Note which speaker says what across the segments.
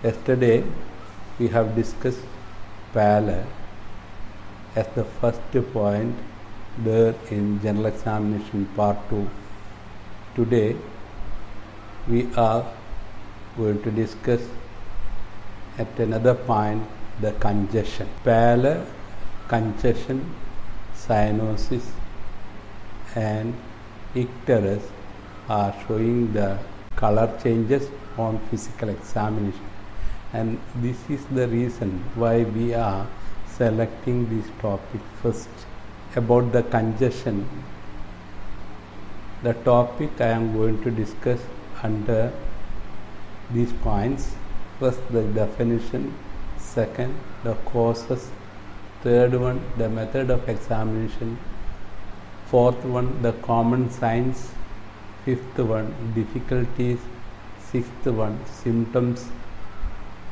Speaker 1: Yesterday we have discussed pallor as the first point there in general examination part 2. Today we are going to discuss at another point the congestion. Pallor, congestion, cyanosis and icterus are showing the color changes on physical examination, and this is the reason why we are selecting this topic first. About the congestion, the topic I am going to discuss under these points. First, the definition, second, the causes, third one, the method of examination, fourth one, the common signs, fifth one, difficulties, sixth one, symptoms,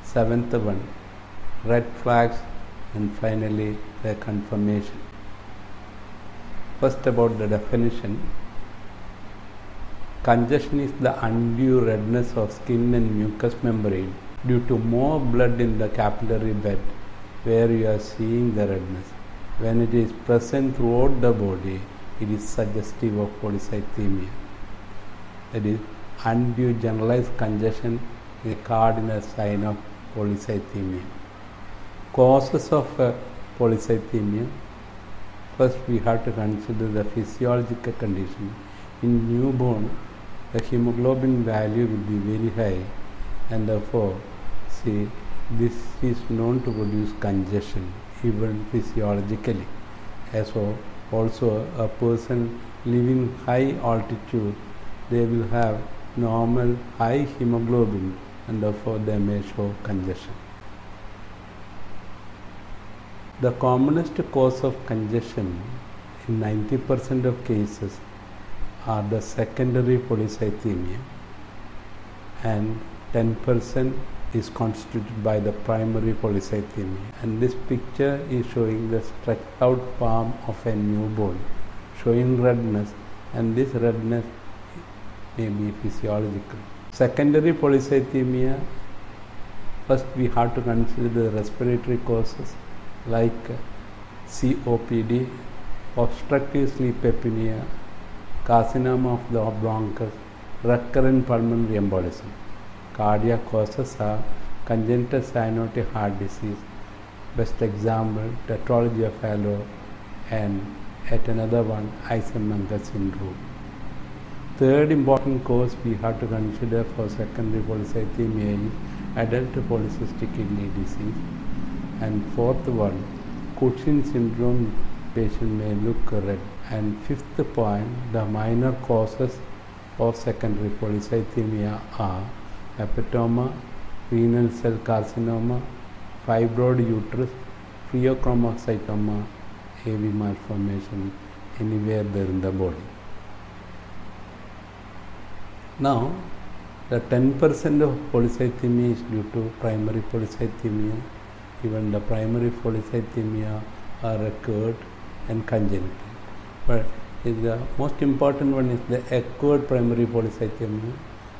Speaker 1: seventh one, red flags, and finally the confirmation. First, about the definition. Congestion is the undue redness of skin and mucous membrane due to more blood in the capillary bed where you are seeing the redness. When it is present throughout the body, it is suggestive of polycythemia. That is, undue generalized congestion is a cardinal sign of polycythemia. Causes of polycythemia. First, we have to consider the physiological condition. In newborn, the hemoglobin value will be very high, and therefore, this is known to produce congestion even physiologically. Also, a person living high altitude, they will have normal high hemoglobin, and therefore they may show congestion. The commonest cause of congestion in 90% of cases are the secondary polycythemia, and 10% is constituted by the primary polycythemia. And this picture is showing the stretched out palm of a newborn, showing redness, and this redness may be physiological. Secondary polycythemia, first we have to consider the respiratory causes like COPD, obstructive sleep apnea, carcinoma of the bronchus, recurrent pulmonary embolism. Cardiac causes are congenital cyanotic heart disease, best example tetralogy of Fallot, and at another one Eisenmenger syndrome. Third important cause we have to consider for secondary polycythemia is adult polycystic kidney disease, and fourth one, Cushing syndrome, patient may look red. And fifth point, the minor causes of secondary polycythemia are hepatoma, renal cell carcinoma, fibroid uterus, pheochromocytoma, AV malformation anywhere there in the body. Now, the 10% of polycythemia is due to primary polycythemia. Even the primary polycythemia are acquired and congenital. But the most important one is the acquired primary polycythemia,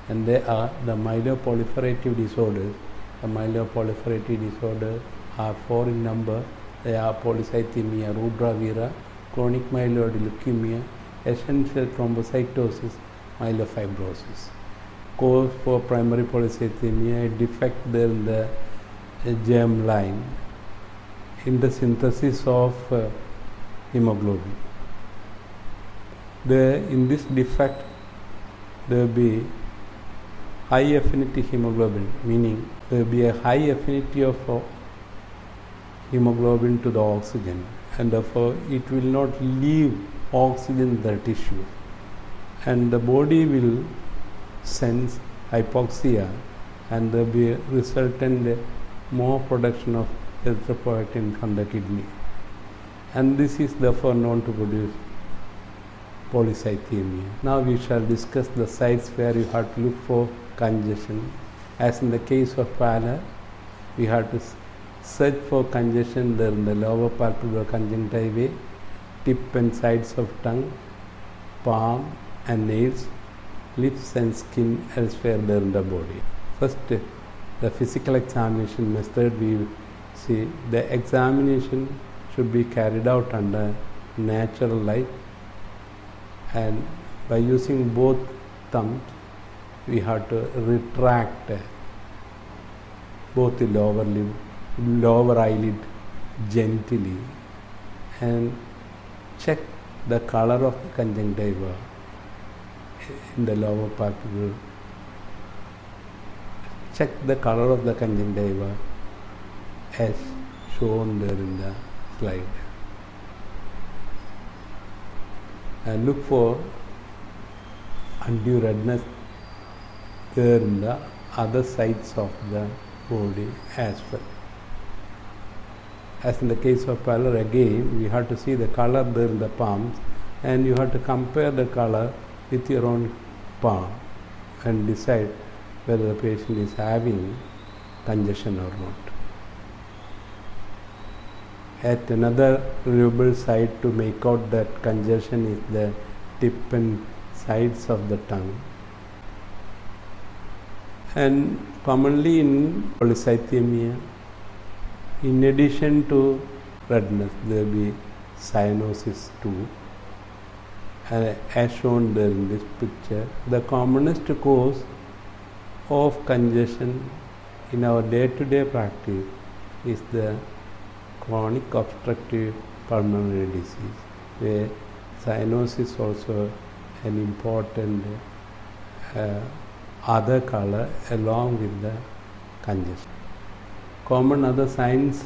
Speaker 1: and they are the myeloproliferative disorders. The myeloproliferative disorders are 4 in number. They are polycythemia rubra vera, chronic myeloid leukemia, essential thrombocytosis, myelofibrosis. Cause for primary polycythemia, a defect there in the germ line in the synthesis of hemoglobin. In this defect, there will be high affinity hemoglobin, meaning there will be a high affinity of hemoglobin to the oxygen, and therefore it will not leave oxygen in the tissue, and the body will sense hypoxia, and there will be resultant more production of erythropoietin from the kidney, and this is therefore known to produce polycythemia. Now we shall discuss the sites where you have to look for congestion. As in the case of pallor, we have to search for congestion there in the lower palpebral conjunctiva, tip and sides of tongue, palm and nails, lips and skin elsewhere there in the body. First, the physical examination method, we see the examination should be carried out under natural light, and by using both thumbs we have to retract both the lower eyelid gently and check the color of the conjunctiva in the lower pupil. Check the color of the conjunctiva as shown there in the slide, and look for undue redness there in the other sides of the body as well. As in the case of pallor, again we have to see the color there in the palms, and you have to compare the color with your own palm and decide whether the patient is having congestion or not. At another reliable site to make out that congestion is the tip and sides of the tongue. And commonly in polycythemia, in addition to redness, there will be cyanosis too. As shown there in this picture, the commonest cause of congestion in our day-to-day practice is the chronic obstructive pulmonary disease, where cyanosis also an important other color along with the congestion. Common other signs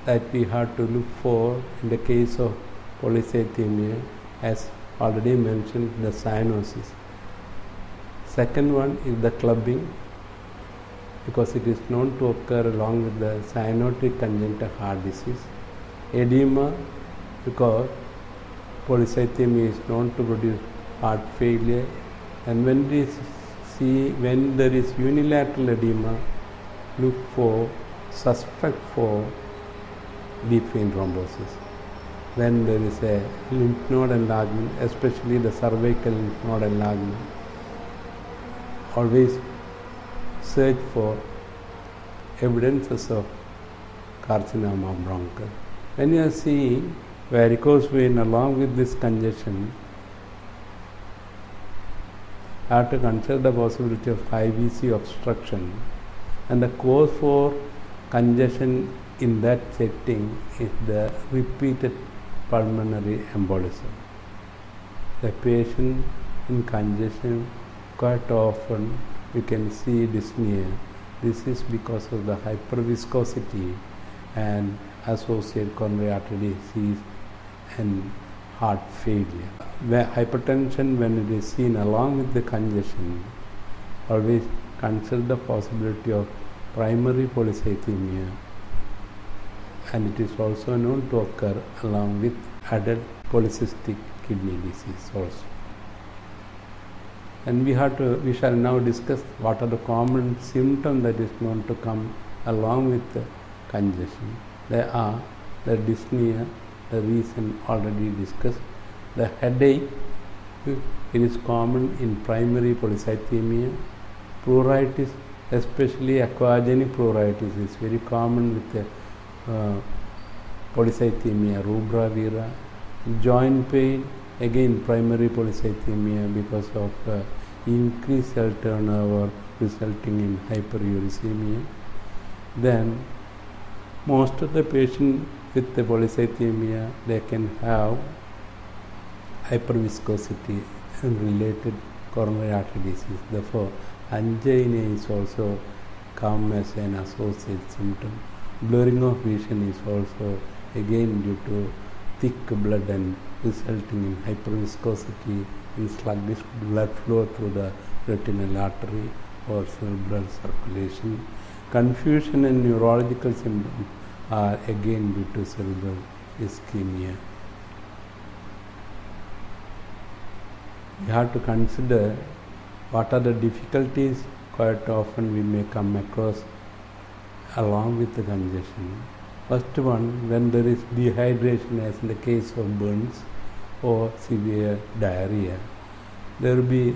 Speaker 1: that we have to look for in the case of polycythemia, as already mentioned, the cyanosis. Second one is the clubbing, because it is known to occur along with the cyanotic congenital heart disease. Edema, because polycythemia is known to produce heart failure, and when there is unilateral edema, look for, suspect for deep vein thrombosis. When there is a lymph node enlargement, especially the cervical lymph node enlargement, always search for evidences of carcinoma bronchus. When you are seeing varicose vein along with this congestion, you have to consider the possibility of IVC obstruction, and the cause for congestion in that setting is the repeated pulmonary embolism. The patient in congestion, quite often you can see dyspnea. This is because of the hyperviscosity and associated coronary artery disease and heart failure. Where hypertension, when it is seen along with the congestion, always consider the possibility of primary polycythemia, and it is also known to occur along with adult polycystic kidney disease also. And we shall now discuss what are the common symptoms that is known to come along with the congestion. There are the dyspnea, the reason already discussed, the headache, it is common in primary polycythemia, pruritus, especially aquagenic pruritus is very common with the polycythemia rubra vera. Joint pain, again primary polycythemia because of increased cell turnover resulting in hyperuricemia. Then most of the patients with the polycythemia, they can have hyperviscosity and related coronary artery disease. Therefore, angina is also come as an associated symptom. Blurring of vision is also again due to thick blood and resulting in hyperviscosity and sluggish blood flow through the retinal artery or cerebral circulation. Confusion and neurological symptoms are again due to cerebral ischemia. We have to consider what are the difficulties quite often we may come across along with the congestion. First one, when there is dehydration, as in the case of burns or severe diarrhea, there will be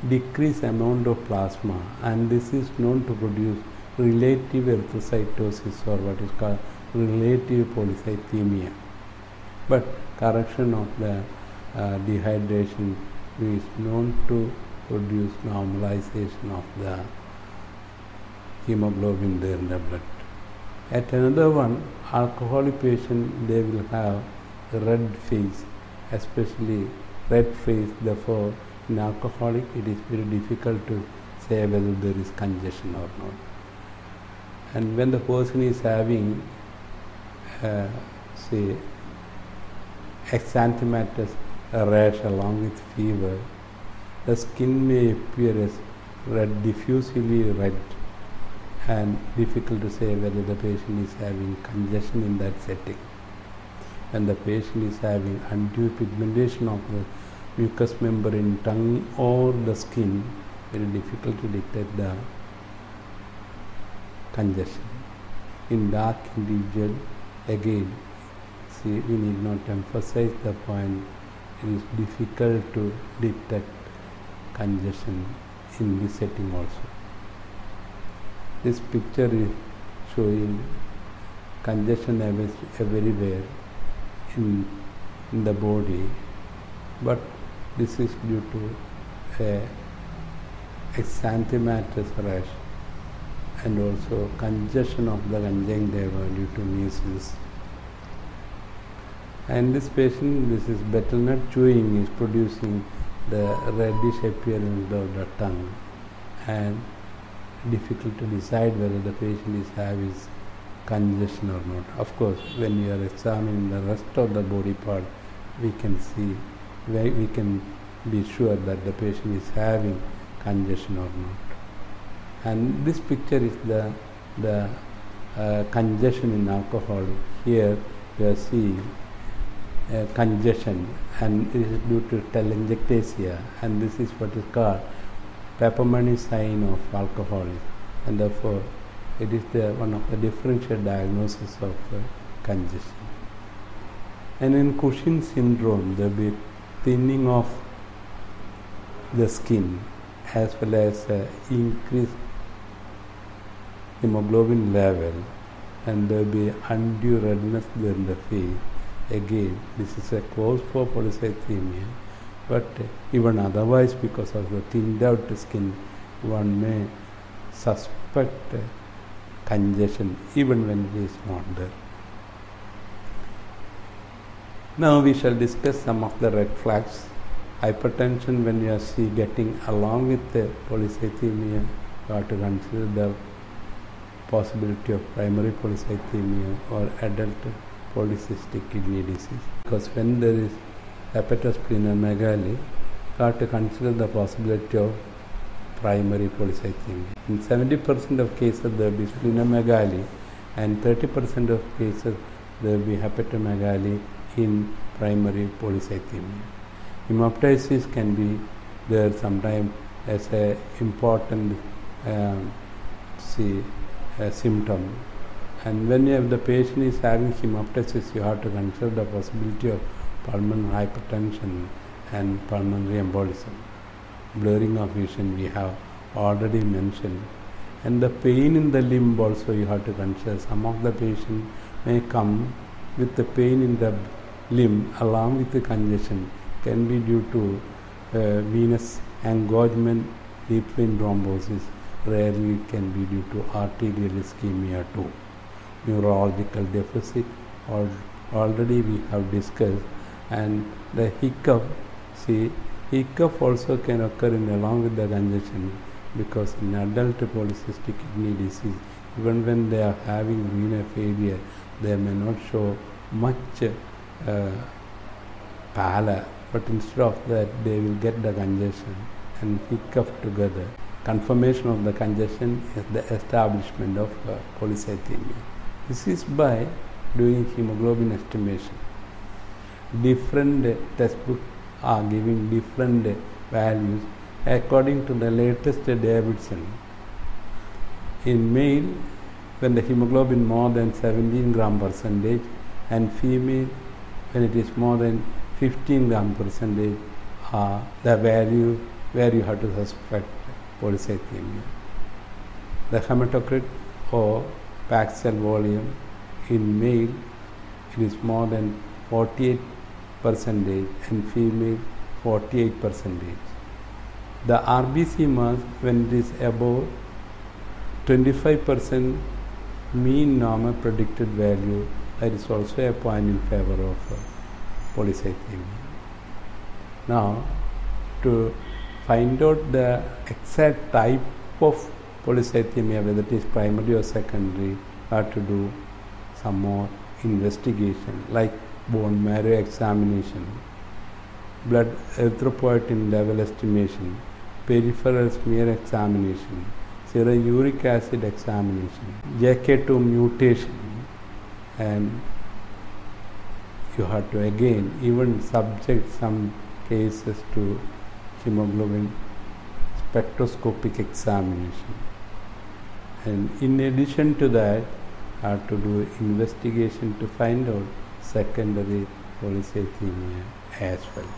Speaker 1: decreased amount of plasma, and this is known to produce relative erythrocytosis, or what is called relative polycythemia. But correction of the dehydration is known to produce normalization of the hemoglobin there in the blood. At another one, alcoholic patient, they will have red face, especially red face. Therefore, in alcoholic, it is very difficult to say whether there is congestion or not. And when the person is having, say, exanthematous rash along with fever, the skin may appear as red, diffusively red, and difficult to say whether the patient is having congestion in that setting. When the patient is having undue pigmentation of the mucous membrane, tongue or the skin, very difficult to detect the congestion. In dark individual, again, see, we need not emphasize the point, it is difficult to detect congestion in this setting also. This picture is showing congestion everywhere in the body, but this is due to a exanthematous rash and also congestion of the conjunctiva due to measles. And this patient, this is betel nut chewing is producing the reddish appearance of the tongue, and difficult to decide whether the patient is having congestion or not. Of course, when you are examining the rest of the body part, we can see, we can be sure that the patient is having congestion or not. And this picture is the congestion in alcohol. Here you are seeing congestion, and it is due to telangiectasia, and this is what is called Pappenheim sign of alcoholism, and therefore it is one of the differential diagnosis of congestion. And in Cushing syndrome, there will be thinning of the skin as well as increased hemoglobin level, and there will be undue redness there in the face. Again, this is a cause for polycythemia, but even otherwise, because of the thinned out skin, one may suspect congestion even when it is not there. Now we shall discuss some of the red flags. Hypertension, when you are getting along with the polycythemia, you have to consider the possibility of primary polycythemia or adult polycystic kidney disease. Because when there is hepatosplenomegaly, you have to consider the possibility of primary polycythemia. In 70% of cases there will be splenomegaly, and 30% of cases there will be hepatomegaly in primary polycythemia. Hemoptysis can be there sometimes as a important symptom. And when the patient is having hemoptysis, you have to consider the possibility of pulmonary hypertension and pulmonary embolism. Blurring of vision we have already mentioned. And the pain in the limb also you have to consider. Some of the patient may come with the pain in the limb along with the congestion, can be due to venous engorgement, deep vein thrombosis. Rarely it can be due to arterial ischemia too. Neurological deficit already we have discussed, and the hiccup, hiccup also can occur along with the congestion, because in adult polycystic kidney disease, even when they are having renal failure, they may not show much pallor, but instead of that they will get the congestion and hiccup together. Confirmation of the congestion is the establishment of polycythemia. This is by doing hemoglobin estimation. Different textbooks are giving different values according to the latest Davidson. In male, when the hemoglobin more than 17 gram percentage, and female when it is more than 15 gram percentage, the value where you have to suspect polycythemia. The hematocrit or packed cell volume in male, it is more than 48% and female 48%. The RBC mass, when it is above 25% mean normal predicted value, that is also a point in favor of polycythemia. Now, to find out the exact type of polycythemia, whether it is primary or secondary, you have to do some more investigation like bone marrow examination, blood erythropoietin level estimation, peripheral smear examination, serum uric acid examination, JK2 mutation, and you have to again even subject some cases to hemoglobin spectroscopic examination. And in addition to that, I have to do investigation to find out secondary polycythemia as well.